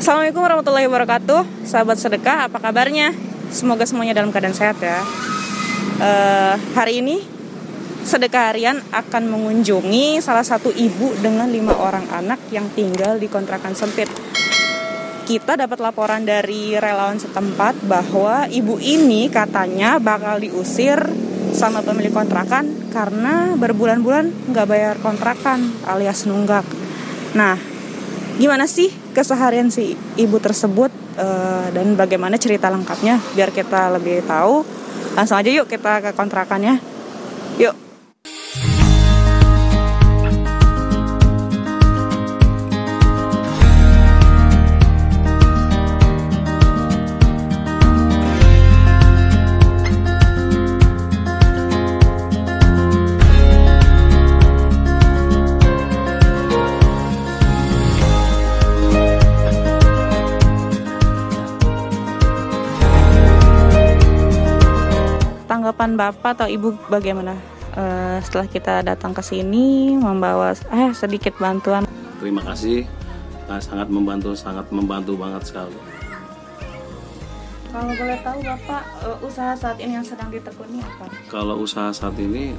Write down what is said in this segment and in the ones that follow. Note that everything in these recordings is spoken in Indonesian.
Assalamualaikum warahmatullahi wabarakatuh. Sahabat sedekah, apa kabarnya? Semoga semuanya dalam keadaan sehat ya. Hari ini sedekah harian akan mengunjungi salah satu ibu dengan 5 orang anak yang tinggal di kontrakan sempit. Kita dapat laporan dari relawan setempat bahwa ibu ini katanya bakal diusir sama pemilik kontrakan karena berbulan-bulan nggak bayar kontrakan alias nunggak. Nah, gimana sih keseharian si ibu tersebut dan bagaimana cerita lengkapnya biar kita lebih tahu? Langsung aja yuk kita ke kontrakannya. Yuk. Tanggapan Bapak atau Ibu bagaimana setelah kita datang ke sini membawa sedikit bantuan? Terima kasih, sangat membantu banget sekali. Kalau boleh tahu Bapak, usaha saat ini yang sedang ditekuni apa? Kalau usaha saat ini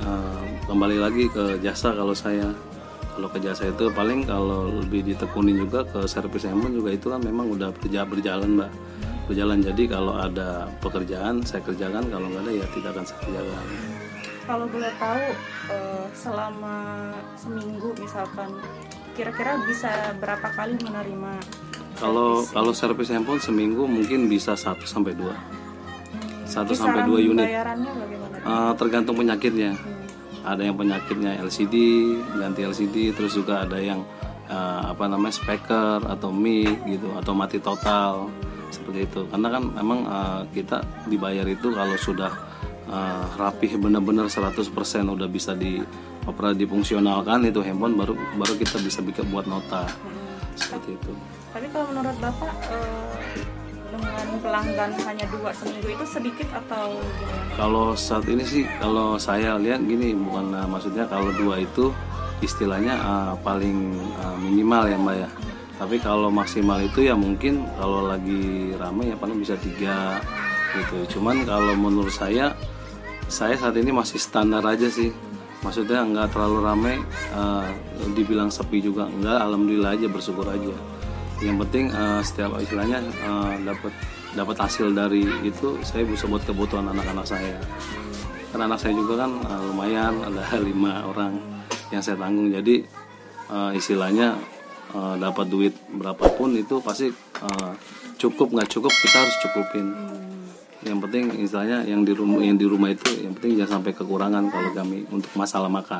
kembali lagi ke jasa. Kalau ke jasa itu paling kalau lebih ditekuni juga ke servis handphone juga, itu kan memang udah berjalan Mbak. Jadi kalau ada pekerjaan saya kerjakan, kalau nggak ada ya tidak akan saya kerjakan. Kalau boleh tahu selama seminggu misalkan kira-kira bisa berapa kali menerima? Kalau servis handphone seminggu mungkin bisa 1 sampai 2. 1 sampai 2 unit. Bayarannya bagaimana? Tergantung penyakitnya. Ada yang penyakitnya LCD, ganti LCD, terus juga ada yang speaker atau mic gitu, atau mati total. Seperti itu, karena kan memang kita dibayar itu kalau sudah rapih benar-benar 100% udah bisa difungsionalkan itu handphone, baru kita bisa bikin buat nota. Seperti itu. Tapi kalau menurut Bapak dengan pelanggan hanya 2 seminggu itu sedikit atau gimana? Kalau saat ini sih, kalau saya lihat gini, bukan maksudnya kalau 2 itu istilahnya paling minimal ya Mbak ya. Tapi kalau maksimal itu ya mungkin kalau lagi ramai ya paling bisa 3 gitu. Cuman kalau menurut saya saat ini masih standar aja sih. Maksudnya nggak terlalu ramai, dibilang sepi juga enggak. Alhamdulillah aja, bersyukur aja. Yang penting setiap istilahnya dapat hasil dari itu, saya bisa buat kebutuhan anak-anak saya. Karena anak saya juga kan lumayan, ada 5 orang yang saya tanggung. Jadi istilahnya dapat duit berapapun itu pasti cukup nggak cukup kita harus cukupin. Yang penting istilahnya yang di rumah itu yang penting jangan sampai kekurangan kalau kami untuk masalah makan.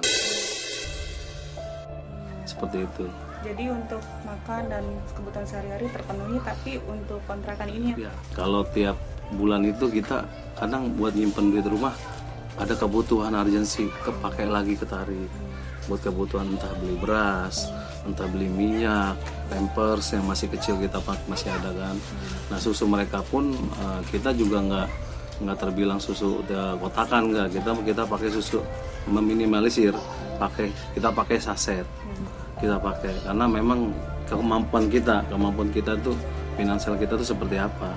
Seperti itu. Jadi untuk makan dan kebutuhan sehari-hari terpenuhi, tapi untuk kontrakan ini ya, kalau tiap bulan itu kita kadang buat nyimpen duit rumah ada kebutuhan urgensi, kepakai lagi ketarik buat kebutuhan, entah beli beras, entah beli minyak, pampers yang masih kecil kita masih ada kan. Nah susu mereka pun kita juga nggak terbilang susu kotakan, nggak, kita pakai susu meminimalisir, kita pakai saset, kita pakai karena memang kemampuan kita tuh finansial kita tuh seperti apa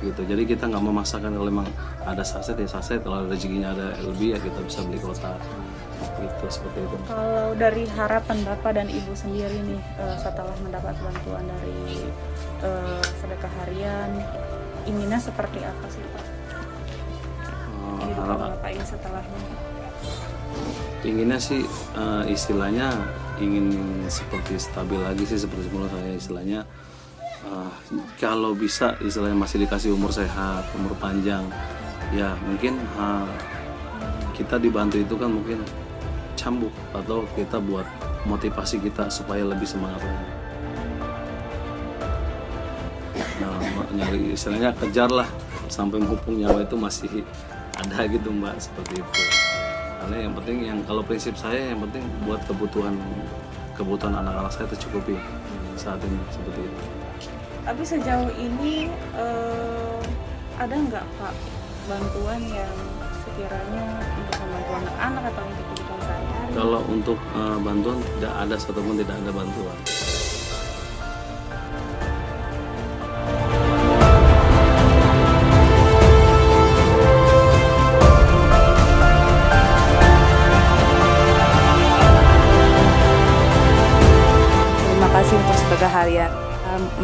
gitu. Jadi kita nggak memaksakan, kalau memang ada saset ya saset, kalau rezekinya ada lebih ya kita bisa beli kotak gitu, seperti itu. Kalau dari harapan Bapak dan Ibu sendiri nih setelah mendapat bantuan dari sedekah harian, inginnya seperti apa sih Pak? Kehidupan Bapak ini setelahnya? Inginnya sih istilahnya ingin seperti stabil lagi sih, seperti menurut saya istilahnya. Kalau bisa istilahnya masih dikasih umur sehat, umur panjang, ya mungkin kita dibantu itu kan mungkin cambuk atau kita buat motivasi kita supaya lebih semangat lagi. Nah, nyari istilahnya kejar lah sampai menghupung nyawa itu masih ada gitu Mbak, seperti itu. Karena yang penting, yang kalau prinsip saya yang penting buat kebutuhan anak-anak saya tercukupi saat ini, seperti itu. Tapi sejauh ini ada nggak Pak bantuan yang sekiranya untuk membantu anak-anak atau untuk kebutuhan sehari-hari? Kalau untuk bantuan tidak ada, satupun tidak ada bantuan.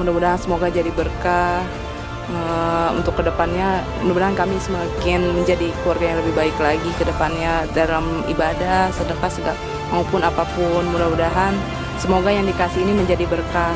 mudah-mudahan semoga jadi berkah untuk kedepannya. Mudah-mudahan kami semakin menjadi keluarga yang lebih baik lagi ke depannya dalam ibadah, sedekah, maupun apapun. Mudah-mudahan semoga yang dikasih ini menjadi berkah